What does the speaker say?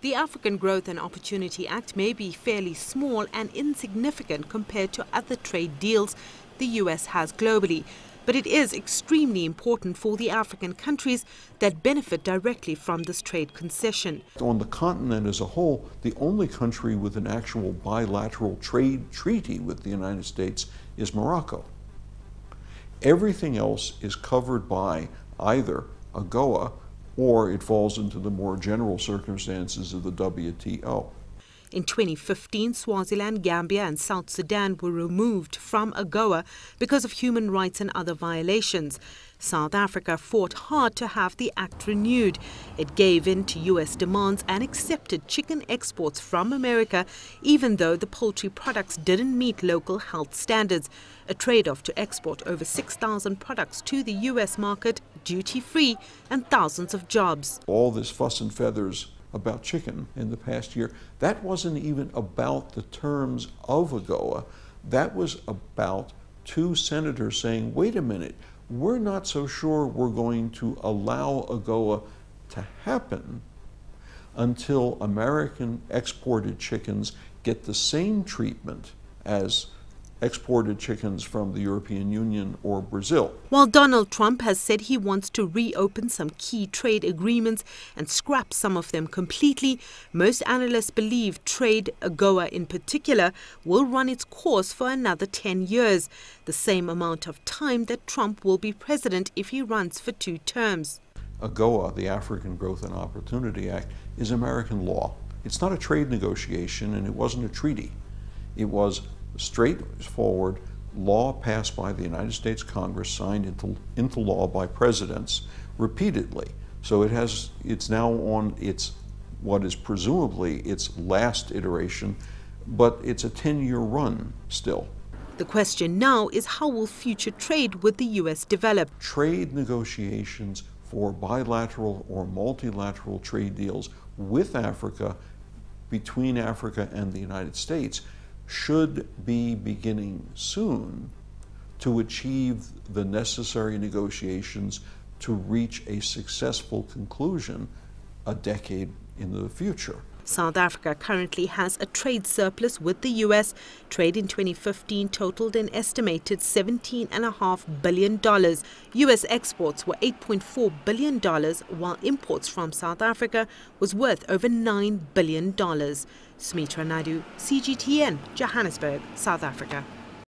The African Growth and Opportunity Act may be fairly small and insignificant compared to other trade deals the US has globally, but it is extremely important for the African countries that benefit directly from this trade concession. On the continent as a whole, the only country with an actual bilateral trade treaty with the United States is Morocco. Everything else is covered by either AGOA or it falls into the more general circumstances of the WTO. In 2015, Swaziland, Gambia and South Sudan were removed from AGOA because of human rights and other violations. South Africa fought hard to have the act renewed. It gave in to US demands and accepted chicken exports from America, even though the poultry products didn't meet local health standards. A trade-off to export over 6,000 products to the US market, duty-free, and thousands of jobs. All this fuss and feathers about chicken in the past year, that wasn't even about the terms of AGOA. That was about two senators saying, wait a minute, we're not so sure we're going to allow AGOA to happen until American exported chickens get the same treatment as exported chickens from the European Union or Brazil. While Donald Trump has said he wants to reopen some key trade agreements and scrap some of them completely, most analysts believe trade, AGOA in particular, will run its course for another 10 years, the same amount of time that Trump will be president if he runs for 2 terms. AGOA, the African Growth and Opportunity Act, is American law. It's not a trade negotiation and it wasn't a treaty. It was straightforward law passed by the United States Congress, signed into law by presidents repeatedly. So it's now on what is presumably its last iteration, but it's a 10-year run still. The question now is, how will future trade with the US develop? Trade negotiations for bilateral or multilateral trade deals with Africa, between Africa and the United States, should be beginning soon to achieve the necessary negotiations to reach a successful conclusion a decade in the future. South Africa currently has a trade surplus with the US. Trade in 2015 totaled an estimated $17.5 billion. US exports were $8.4 billion, while imports from South Africa was worth over $9 billion. Sumitra Nydoo, CGTN, Johannesburg, South Africa.